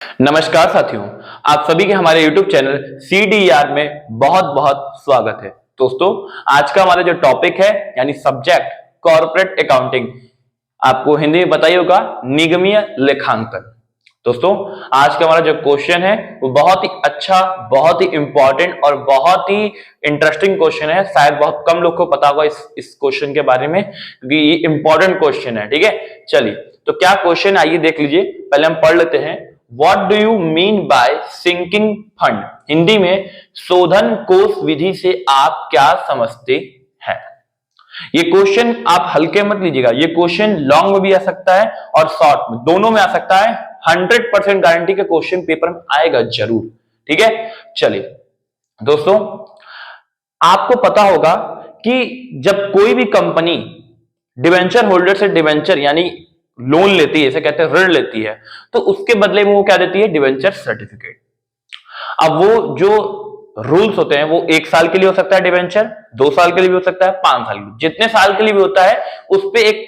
नमस्कार साथियों, आप सभी के हमारे YouTube चैनल CDER में बहुत बहुत स्वागत है। दोस्तों, आज का हमारा जो टॉपिक है यानी सब्जेक्ट कॉर्पोरेट अकाउंटिंग, आपको हिंदी में बताइए होगा निगमीय लेखांकन। दोस्तों, आज का हमारा जो क्वेश्चन है वो बहुत ही अच्छा, बहुत ही इंपॉर्टेंट और बहुत ही इंटरेस्टिंग क्वेश्चन है। शायद बहुत कम लोग को पता होगा इस क्वेश्चन के बारे में, क्योंकि ये इंपॉर्टेंट क्वेश्चन है। ठीक है, चलिए तो क्या क्वेश्चन आइए देख लीजिए। पहले हम पढ़ लेते हैं। What do you mean by sinking fund? Hindi में शोधन कोष विधि से आप क्या समझते हैं? ये क्वेश्चन आप हल्के मत लीजिएगा, ये क्वेश्चन लॉन्ग में भी आ सकता है और शॉर्ट में, दोनों में आ सकता है। 100% गारंटी के क्वेश्चन पेपर में आएगा जरूर। ठीक है, चलिए दोस्तों, आपको पता होगा कि जब कोई भी कंपनी डिवेंचर होल्डर से डिवेंचर यानी लोन लेती है, इसे कहते हैं ऋण लेती है, तो उसके बदले में वो क्या देती है? Debenture certificate. अब वो जो रूल्स होते हैं वो 1 साल के लिए हो सकता है डिवेंचर, 2 साल के लिए भी हो सकता है, 5 साल के लिए, जितने साल के लिए भी होता है उस पे एक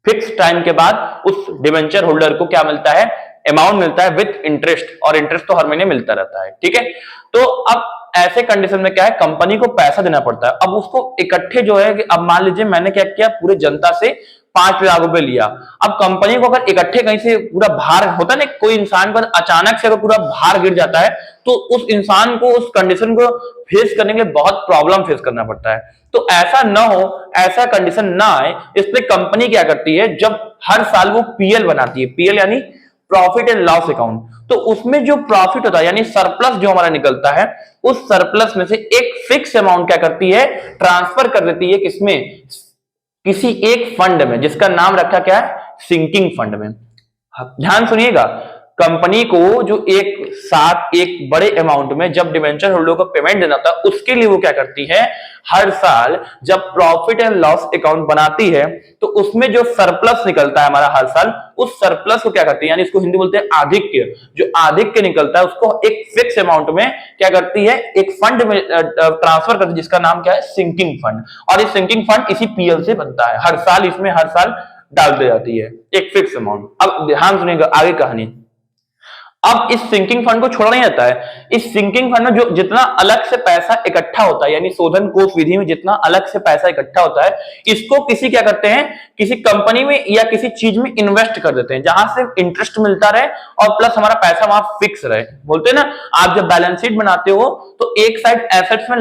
फिक्स टाइम के बाद उस डिवेंचर होल्डर को क्या मिलता है? अमाउंट मिलता है विद इंटरेस्ट, और इंटरेस्ट तो हर महीने मिलता रहता है। ठीक है, तो अब ऐसे कंडीशन में क्या है, कंपनी को पैसा देना पड़ता है। अब उसको इकट्ठे जो है कि अब मान लीजिए मैंने क्या किया, पूरे जनता से 5 लाख रुपए लिया। अब कंपनी को अगर इकट्ठे कहीं से पूरा भार होता है ना, कोई इंसान पर अचानक से अगर पूरा भार गिर जाता है तो उस इंसान को उस कंडीशन को फेस करने के लिए बहुत प्रॉब्लम फेस करना पड़ता है। तो ऐसा ना हो, ऐसा कंडीशन ना आए, इसलिए कंपनी क्या करती है, जब हर साल वो पीएल बनाती है, पीएल यानी प्रॉफिट एंड लॉस अकाउंट, तो उसमें जो प्रॉफिट होता है यानी सरप्लस जो हमारा निकलता है, उस सरप्लस में से एक फिक्स अमाउंट क्या करती है? ट्रांसफर कर देती है। किसमें? किसी एक फंड में, जिसका नाम रखा क्या है? सिंकिंग फंड में। ध्यान सुनिएगा, कंपनी को जो एक साथ एक बड़े अमाउंट में जब डिवेंचर होल्डर को पेमेंट देना था, उसके लिए वो क्या करती है, हर साल जब प्रॉफिट एंड लॉस अकाउंट बनाती है तो उसमें जो सरप्लस निकलता है हमारा हर साल, उस सरप्लस को क्या करती है, यानी इसको हिंदी बोलते हैं आधिक्य, जो आधिक्य निकलता है उसको एक फिक्स अमाउंट में क्या करती है, एक फंड में ट्रांसफर करती है, जिसका नाम क्या है? Sinking fund. और ये सिंकिंग फंड इसी पीएल से बनता है, हर साल इसमें हर साल डाल दी जाती है एक फिक्स अमाउंट। अब ध्यान सुनिएगा आगे कहानी। अब इस सिंकिंग फंड को छोड़ा नहीं जाता है। इस सिंकिंग फंड में जो जितना अलग से पैसा इकट्ठा होता है, यानी शोधन कोष विधि में जितना अलग से पैसा इकट्ठा होता है, इसको किसी क्या करते हैं, किसी कंपनी में या किसी चीज में इन्वेस्ट कर देते हैं, जहां से इंटरेस्ट मिलता रहे और प्लस हमारा पैसा वहां फिक्स रहे। बोलते हैं ना, आप जब बैलेंस शीट बनाते हो तो एक साइड एसेट्स में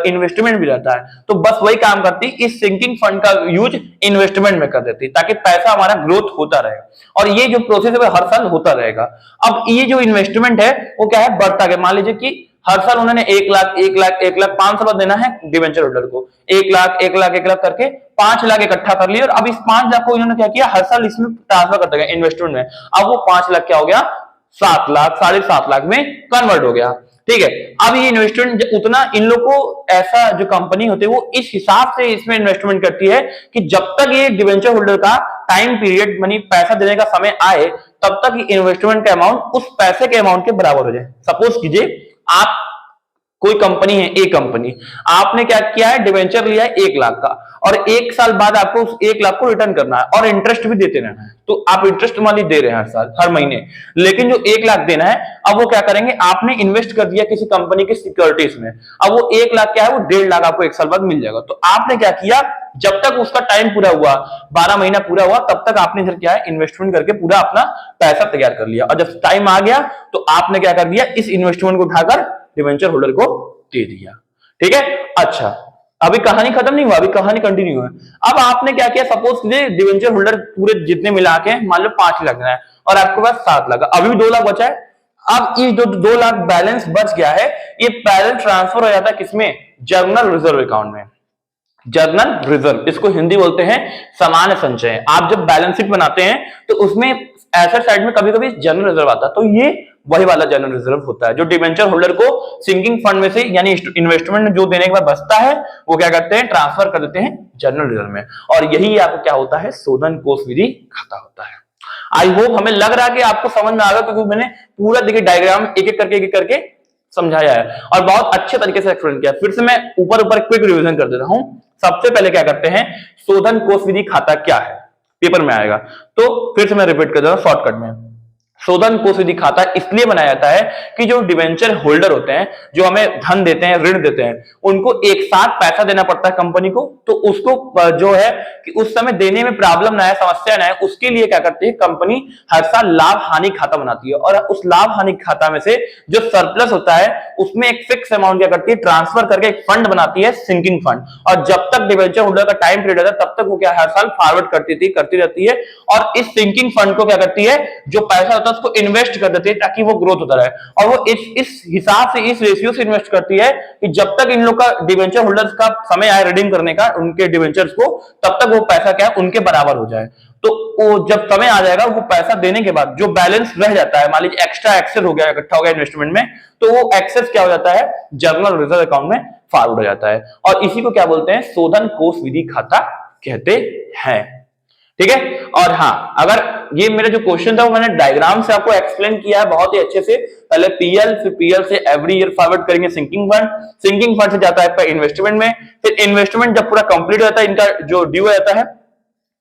इन्वेस्टमेंट भी रहता है, तो बस वही काम करती है, इस सिंकिंग फंड का यूज इन्वेस्टमेंट में कर देती है, ताकि पैसा हमारा ग्रोथ होता रहे। और ये जो प्रोसेस है वो हर साल होता रहेगा। अब ये जो इन्वेस्टमेंट है वो क्या है? बढ़ता गया। मान लीजिए कि हर साल उन्होंने 1 लाख 5 साल बाद देना है डिवेंचर होल्डर को, 1 लाख करके 5 लाख इकट्ठा कर लिया, और अब इस 5 लाख को इन्होंने क्या किया, हर साल इसमें ट्रांसफर करते गए इन्वेस्टमेंट में। अब वो 5 लाख क्या हो गया? 7 लाख, 7.5 लाख में कन्वर्ट हो गया। ठीक है, अब ये इन्वेस्टमेंट उतना इन लोग को, ऐसा जो कंपनी होती है वो इस हिसाब से इसमें इन्वेस्टमेंट करती है कि जब तक ये डिवेंचर होल्डर का टाइम पीरियड मानी पैसा देने का समय आए, तब तक इन्वेस्टमेंट का अमाउंट उस पैसे के अमाउंट के बराबर हो जाए। सपोज कीजिए आप कोई कंपनी है, ए कंपनी, आपने क्या किया है, डिवेंचर लिया है 1 लाख का, और 1 साल बाद आपको उस 1 लाख को रिटर्न करना है और इंटरेस्ट भी देते रहना है। तो आप इंटरेस्ट वाली दे रहे हैं हर साल, हर महीने, लेकिन जो 1 लाख देना है, अब वो क्या करेंगे, आपने इन्वेस्ट कर दिया किसी कंपनी की सिक्योरिटीज में, अब वो 1 लाख क्या है, वो 1.5 लाख आपको 1 साल बाद मिल जाएगा। तो आपने क्या किया, जब तक उसका टाइम पूरा हुआ, 12 महीना पूरा हुआ, तब तक आपने इधर क्या है, इन्वेस्टमेंट करके पूरा अपना पैसा तैयार कर लिया, और जब टाइम आ गया तो आपने क्या कर दिया, इस इन्वेस्टमेंट को उठाकर डिवेंचर होल्डर को दे दिया। ठीक है, अच्छा, अभी कहानी खत्म नहीं हुआ, अभी कहानी कंटिन्यू है। अब आपने क्या किया, सपोज कीजिए डिवेंचर होल्डर पूरे जितने मिला के मान लो 5 लाख है और आपके पास 7 लाख, अभी भी 2 लाख बचा है। अब ये जो 2 लाख बैलेंस बच गया है, ये बैलेंस ट्रांसफर हो जाता है किसमें? जर्नल रिजर्व अकाउंट में। जर्नल रिजर्व, इसको हिंदी बोलते हैं सामान्य संचय। आप जब बैलेंस शीट बनाते हैं तो उसमें एसेट साइड में कभी कभी जर्नल रिजर्व आता है, तो ये वही वाला जनरल रिजर्व होता है जो डिवेंचर होल्डर को सिंकिंग फंड में से यानी इन्वेस्टमेंट जो देने के बाद बचता है वो क्या करते हैं, ट्रांसफर कर देते हैं जनरल रिजर्व में। और यही आपको क्या होता है, शोधन कोष विधि खाता होता है। आई होप हमें लग रहा है कि आपको समझ में आ गया, क्योंकि मैंने पूरा देखिए डायग्राम एक एक करके समझाया है और बहुत अच्छे तरीके से एक्सप्लेन किया। फिर से मैं ऊपर क्विक रिवीजन कर देता हूं। सबसे पहले क्या करते हैं, शोधन कोष विधि खाता क्या है, पेपर में आएगा, तो फिर से मैं रिपीट कर देता हूं शॉर्टकट में। शोधन कोष विधि खाता इसलिए बनाया जाता है कि जो डिवेंचर होल्डर होते हैं, जो हमें धन देते हैं, ऋण देते हैं, उनको एक साथ पैसा देना पड़ता है कंपनी को, तो उसको जो है कि उस समय देने में प्रॉब्लम ना आए, समस्या ना आए, उसके लिए क्या करती है कंपनी, हर साल लाभ हानि खाता बनाती है और उस लाभ हानि खाता में से जो सरप्लस होता है उसमें एक फिक्स अमाउंट क्या करती है, ट्रांसफर करके एक फंड बनाती है, सिंकिंग फंड। और जब तक डिवेंचर होल्डर का टाइम पीरियड है तब तक वो क्या हर साल फॉरवर्ड करती रहती है और इस सिंकिंग फंड को क्या करती है, जो पैसा होता है उसको इन्वेस्ट कर देती है ताकि वो ग्रोथ होता रहे। और वो इस हिसाब से, इस रेशियो से इन्वेस्ट करती है कि जब तक इन लोग का डिवेंचर होल्डर्स का समय आए रिडीम करने का उनके डिवेंचर्स को, तब तक वो पैसा क्या है उनके बराबर हो जाए। तो वो जब समय आ जाएगा वो पैसा देने के बाद जो बैलेंस रह जाता है, मान लीजिए एक्स्ट्रा एक्सेस हो गया, इकट्ठा हो गया इन्वेस्टमेंट में, तो वो एक्सेस क्या हो जाता है, जर्नल रिजर्व अकाउंट में फॉरवर्ड हो जाता है और इसी को क्या बोलते हैं, शोधन कोष विधि खाता कहते हैं। ठीक है। और हाँ, अगर ये मेरा जो क्वेश्चन था वो मैंने डायग्राम से आपको एक्सप्लेन किया है बहुत ही अच्छे से। पहले पीएल, फिर पीएल से एवरी ईयर फॉरवर्ड करेंगे सिंकिंग फंड, सिंकिंग फंड से जाता है इन्वेस्टमेंट में, फिर इन्वेस्टमेंट जब पूरा कंप्लीट हो जाता है, इनका जो ड्यू रहता है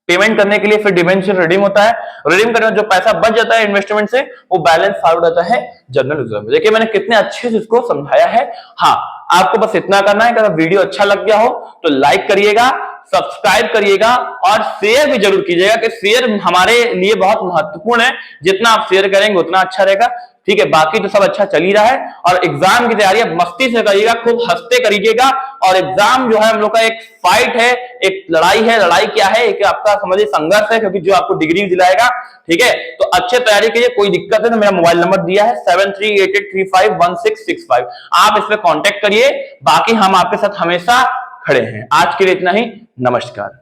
पेमेंट करने के लिए, फिर डिवेंचर रिडीम होता है, रिडीम करने में जो पैसा बच जाता है इन्वेस्टमेंट से वो बैलेंस फॉरवर्ड होता है जनरल रिजर्व में। देखिए मैंने कितने अच्छे से इसको समझाया है। हाँ, आपको बस इतना करना है कि अगर वीडियो अच्छा लग गया हो तो लाइक करिएगा, सब्सक्राइब करिएगा और शेयर भी जरूर कीजिएगा कि शेयर हमारे लिए बहुत महत्वपूर्ण है, जितना आप शेयर करेंगे उतना अच्छा रहेगा। ठीक है, बाकी तो सब अच्छा चल ही रहा है और एग्जाम की तैयारी अब मस्ती से करिएगा, खूब हंसते करिएगा। और एग्जाम जो है हम लोग का एक फाइट है, एक लड़ाई है। लड़ाई क्या है, एक आपका समझिए संघर्ष है, क्योंकि जो आपको डिग्री दिलाएगा। ठीक है, तो अच्छे तैयारी कीजिए। कोई दिक्कत है तो मेरा मोबाइल नंबर दिया है 7388351665, आप इस पर कॉन्टेक्ट करिए। बाकी हम आपके साथ हमेशा खड़े हैं। आज के लिए इतना ही, नमस्कार।